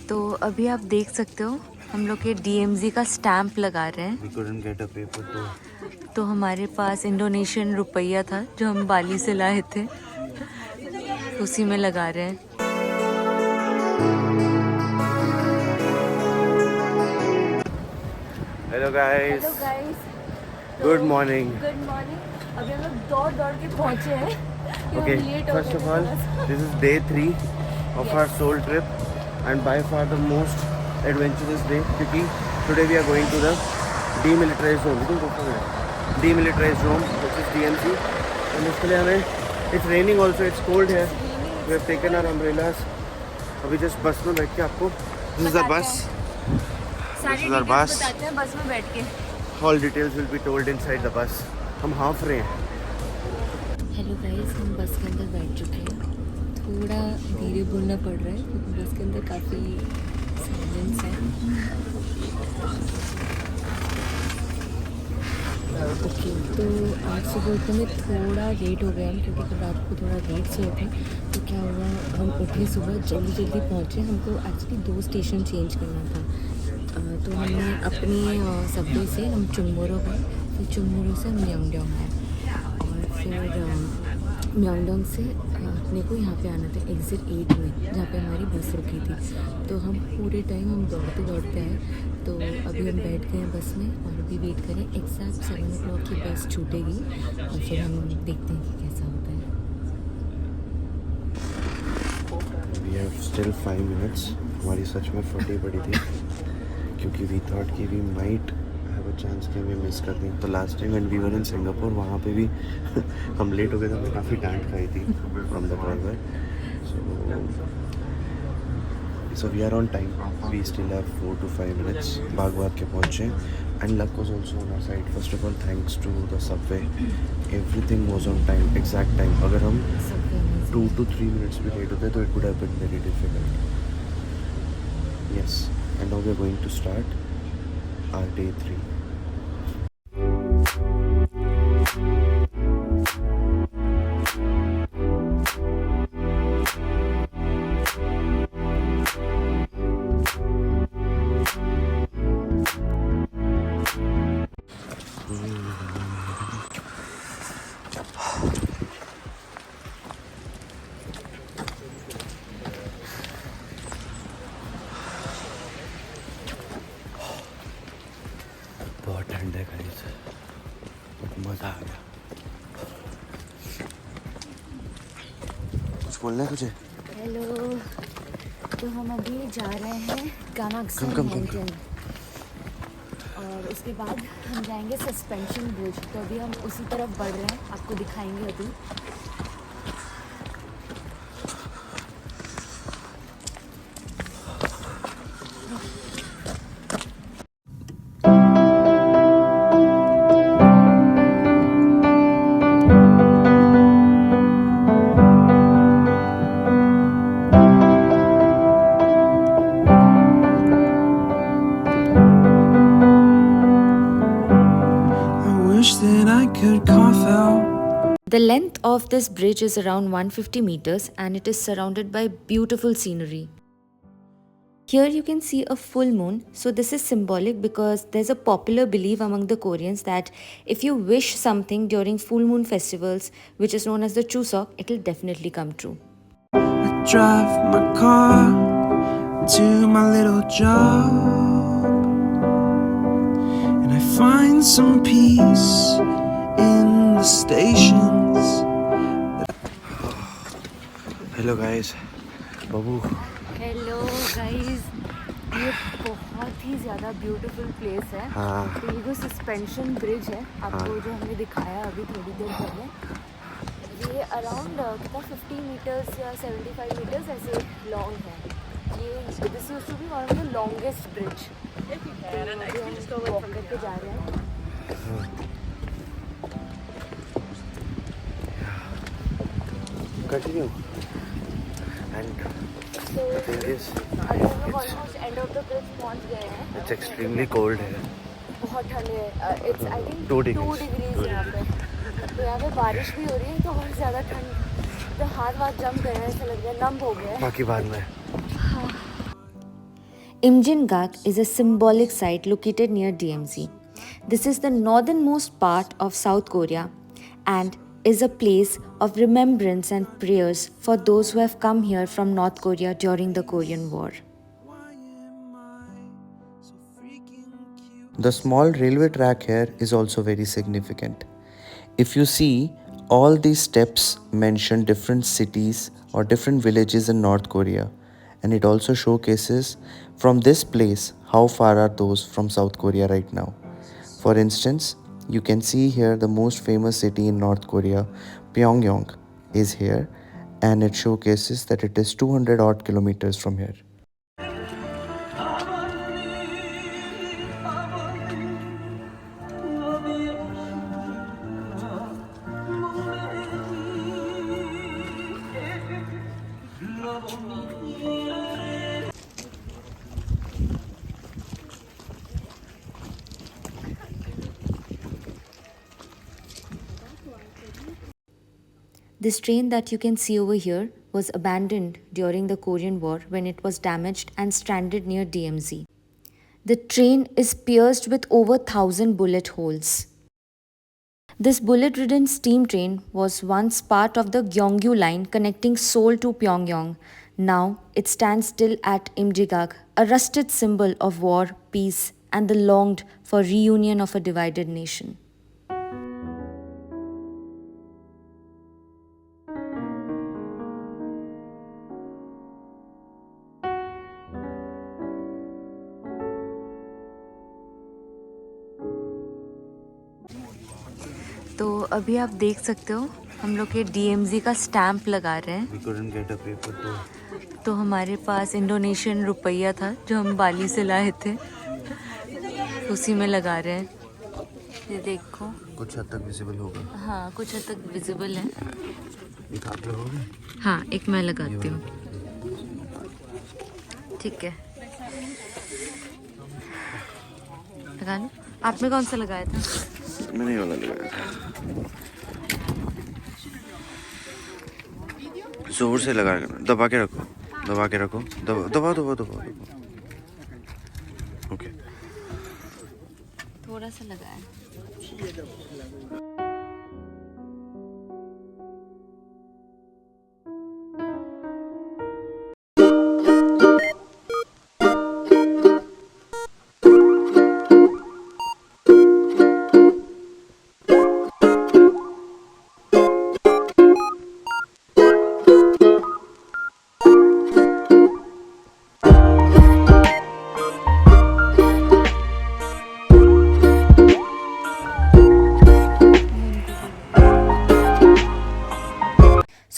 तो अभी आप देख सकते हो हम लोग के DMZ का स्टैंप लगा रहे हैं। We couldn't get a paper तो हमारे पास इंडोनेशियन रुपया था जो हम बाली से लाए थे, उसी में लगा रहे हैं। Hello guys. Good morning. Good morning. अभी हम लोग दौड़ के पहुंचे हैं। Okay, first of all, this is day 3 of our soul trip and by far the most adventurous day क्योंकि today we are going to the demilitarized zone. You can go for it. Demilitarized zone, which is DMZ. And इसके लिए हमें it's raining also, it's cold here. We have taken our umbrellas. अभी just बस में बैठ के आपको this is our bus. This is our bus. बताते हैं बस में बैठ के। All details will be told inside the bus. हम हाँफ रहे हैं। हेलो गाइस, हम बस के अंदर बैठ चुके हैं। थोड़ा धीरे बोलना पड़ रहा है क्योंकि बस के अंदर काफ़ी साइलेंस है। ओके, तो आज सुबह उठने में थोड़ा लेट हो गया हम क्योंकि कल रात को थोड़ा लेट से उठे। तो क्या हुआ, हम उठे सुबह जल्दी पहुँचे। हमको एक्चुअली 2 स्टेशन चेंज करना था। तो हमने अपनी सबवे से हम चुंगमोरो गए, फिर चुंगमोरो से हम म्यांगडोंग गए और फिर म्यांगडोंग से अपने को यहाँ पे आना था एग्ज़िट 8 में, जहाँ पे हमारी बस रुकी थी। तो हम पूरे टाइम हम दौड़ते आए। तो अभी हम बैठ गए हैं बस में और अभी वेट करें एग्जैक्ट 7 o'clock की बस छूटेगी और फिर हम देखते हैं कि कैसा होता है। We have still 5 minutes. हमारी सच में फटी पड़ी थी क्योंकि we thought कि we might have a chance कि हमें मिस कर दें। तो last time when we were in Singapore वहाँ पे भी हम लेट हो गए थे, हमें काफ़ी डांट खाई थी from the driver. So we are on time. We still have 4 to 5 minutes. भाग के पहुँचे and luck was also on our side. First of all, thanks to the subway. Everything was on time, exact time. अगर हम 2 to 3 minutes भी late होते तो it would have been very difficult. Yes, and now we are going to start our day 3. बहुत ठंड है guys, but मज़ा आ गया। कुछ बोलना है तुझे? हेलो, तो हम अभी जा रहे हैं गानाक्सन माउंटेन और उसके बाद हम जाएंगे सस्पेंशन ब्रिज। तो अभी हम उसी तरफ बढ़ रहे हैं, आपको दिखाएंगे अभी। The length of this bridge is around 150 meters and it is surrounded by beautiful scenery. Here you can see a full moon, so this is symbolic because there's a popular belief among the Koreans that if you wish something during full moon festivals, which is known as the Chuseok, it will definitely come true. I drive my car to my little job and I find some peace in the stations. Hello guys, Babu. Hello guys, ये बहुत ही ज़्यादा beautiful place है। हाँ। तो ये जो suspension bridge है आपको जो हमने दिखाया अभी थोड़ी देर पहले, ये अराउंड कितना 50 मीटर्स या 75 मीटर्स ऐसे लॉन्ग है। ये this used to be one of the longest bridge. तो हम इसको वॉक करके जा रहे हैं। Continue. And So the thing is, अभी हम लोग almost end of the bridge पहुंच गए हैं। it's extremely cold here. बहुत ठंड है। It's I think 2 2 degrees. Degrees यहाँ पे। तो यहाँ पे बारिश भी हो रही है तो और ज़्यादा ठंड, तो हाथ जम गए हैं, ऐसा लग रहा है नम हो गए हैं। बाकी बाद में। Imjingak is a symbolic site located near DMZ. This is the northernmost part of South Korea and is a place of remembrance and prayers for those who have come here from North Korea during the Korean War. The small railway track here is also very significant. If you see, all these steps mention different cities or different villages in North Korea, and it also showcases from this place how far are those from South Korea right now. For instance, you can see here the most famous city in North Korea, Pyongyang, is here, and it showcases that it is 200 odd kilometers from here. This train that you can see over here was abandoned during the Korean War when it was damaged and stranded near DMZ. The train is pierced with over 1,000 bullet holes. This bullet-ridden steam train was once part of the Gyeonggu line connecting Seoul to Pyongyang. Now it stands still at Imjigak, a rusted symbol of war, peace, and the longed for reunion of a divided nation. तो अभी आप देख सकते हो हम लोग के DMZ का स्टैम्प लगा रहे हैं। We couldn't get a paper तो हमारे पास इंडोनेशियन रुपया था जो हम बाली से लाए थे, उसी में लगा रहे हैं। ये देखो कुछ हद तक विजिबल होगा। हाँ, कुछ हद तक विजिबल है। एक आप लगाओगे? हाँ, एक मैं लगाती हूँ। ठीक है, लगा लो। आपने कौन सा लगाया था? मैंने ये वाला लगाया था। जोर से लगा के दबा के रखो, दबा के रखो, दबाओ। ओके, थोड़ा सा लगाया।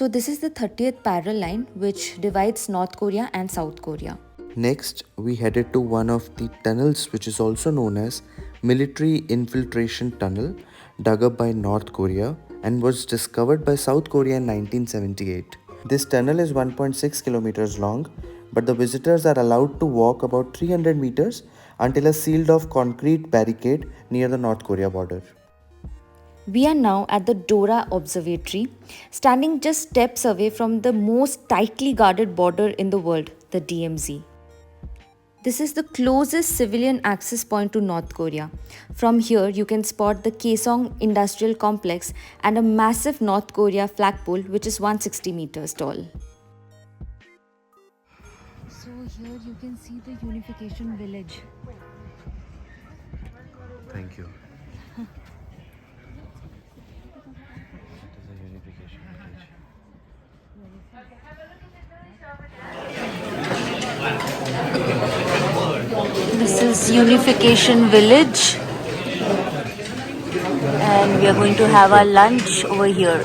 So this is the 30th parallel line which divides North Korea and South Korea. Next, we headed to one of the tunnels which is also known as Military Infiltration Tunnel, dug up by North Korea and was discovered by South Korea in 1978. This tunnel is 1.6 kilometers long, but the visitors are allowed to walk about 300 meters until a sealed off concrete barricade near the North Korea border. We are now at the Dora Observatory, standing just steps away from the most tightly guarded border in the world, the DMZ. This is the closest civilian access point to North Korea. From here, you can spot the Kaesong Industrial Complex and a massive North Korea flagpole which is 160 meters tall. So here you can see the Unification Village. Thank you. This is Unification Village and we are going to have our lunch over here.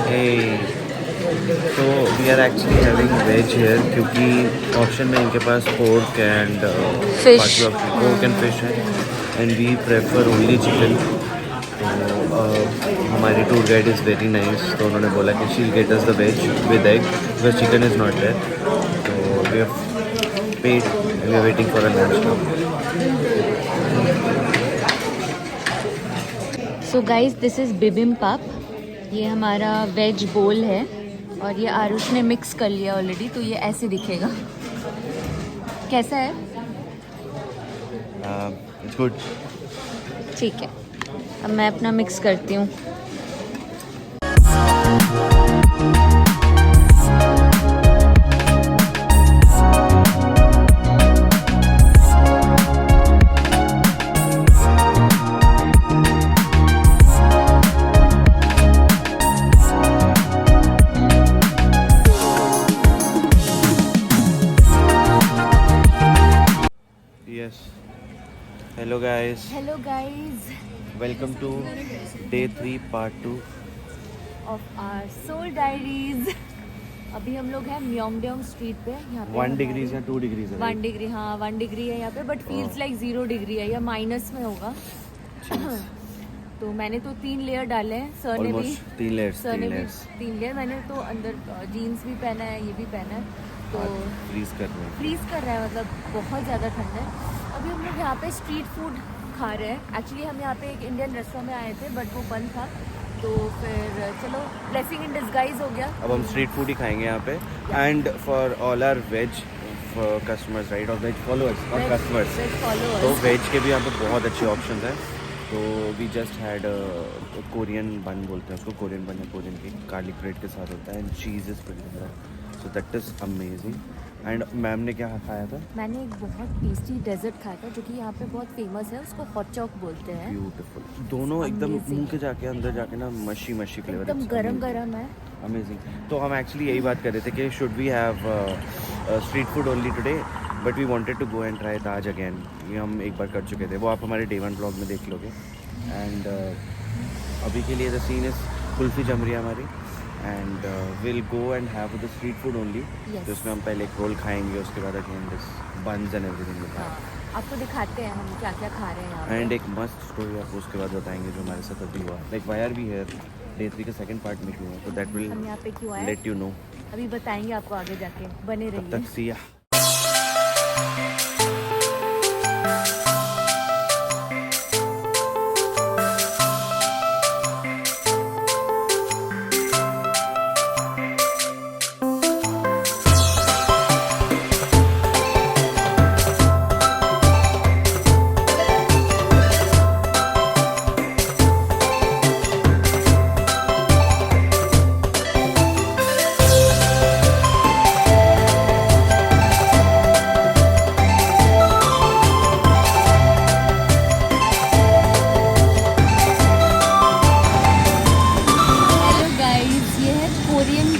Hey, so we are actually having veg here क्योंकि option में इनके पास pork and Fish. pork and fish है and we prefer only chicken. तो हमारी tour guide is very nice, तो उन्होंने बोला कि she'll get us the veg with egg because chicken is not there. तो we have paid, we are waiting for a lunch now. So guys this is bibimbap. ये हमारा veg बोल है और ये आरुष ने मिक्स कर लिया ऑलरेडी, तो ये ऐसे दिखेगा। कैसा है? It's good. ठीक है, अब मैं अपना मिक्स करती हूँ। Yes. Hello guys. Hello guys, Welcome to day 3 part 2. Of our soul diaries. अभी हम लोग हैं म्योंगडोंग स्ट्रीट पे। यहाँ पे 1 degree या 2 degrees है? 1 डिग्री, हाँ 1 डिग्री है यहाँ पे, बट फील्स लाइक 0 डिग्री है या माइनस में होगा। तो मैंने तो 3 लेयर डाले हैं, सर ने भी Almost 3 layers. सर 3 ने भी layers. 3 लेयर। मैंने तो अंदर जीन्स भी पहना है, ये भी पहना है, तो फ्रीज कर रहे हैं। फ्रीज कर रहा है, मतलब बहुत ज़्यादा ठंड है। अभी हम लोग यहाँ पे स्ट्रीट फूड खा रहे हैं। एक्चुअली हम यहाँ पे एक इंडियन रेस्टोरेंट में आए थे, बट वो बंद था, तो फिर चलो ब्लेसिंग इन डिस्गाइज हो गया। अब हम स्ट्रीट फूड ही खाएंगे यहाँ पे। And for all are veg customers, right, और वेज फॉलोअर्स और कस्टमर्स, तो वेज के भी यहाँ पे बहुत अच्छे ऑप्शंस हैं। तो वी जस्ट हैड कोरियन बन बोलते हैं उसको, कोरियन बन है, कोरियन की गार्लिक ब्रेड के साथ होता है and cheese is filled, so that is amazing. And ma'am ने क्या खाया था? मैंने एक बहुत टेस्टी डेजर्ट खाया था, जो कि यहाँ पे बहुत फेमस है, उसको हॉट चॉक बोलते हैं। ब्यूटीफुल, दोनों एकदम मुंह के जाके अंदर जाके ना मशी मशी फ्लेवर, एकदम गरम गरम है। अमेजिंग। तो हम एक्चुअली यही बात कर रहे थे कि should we have street food only today, but we wanted to go and try Taj again. ये हम एक बार कर चुके थे, वो आप हमारे डे 1 ब्लॉग में देख लोगे। एंड अभी के लिए द सीन इज कुल्फ़ी जम रही है हमारी, and will go and have the street food only. तो उसमें हम पहले एक रोल खाएंगे, उसके बाद again this buns and everything. हाँ, आपको दिखाते हैं हम क्या क्या खा रहे हैं यहाँ पे। एंड एक मस्त स्टोरी आपको उसके बाद बताएंगे जो हमारे साथ अभी हुआ, like why are we here, day 3 का सेकंड पार्ट में क्यों है, तो दैट विल हम यहाँ पे क्यों आए लेट यू नो। अभी बताएंगे आपको आगे जाके, बने तब रहिए। तक सी या।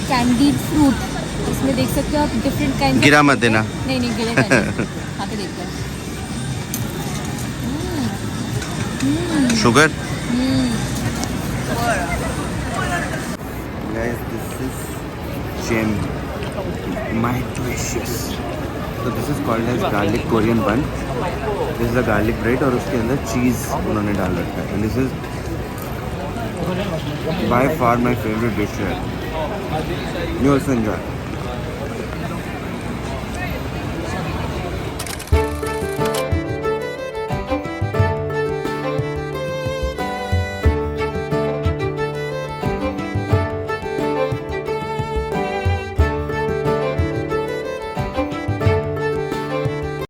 कैंडीड फ्रूट, इसमें देख सकते हो आप डिफरेंट काइंड। गिरा मत देना। नहीं नहीं गिरेगा नहीं। खा के देखते हैं। Sugar. Guys, this is gem, my precious. So this is called as garlic Korean bun. This is a garlic bread और उसके अंदर चीज़ उन्होंने डाल रखा है। This is by far my favorite dish here. You also enjoy.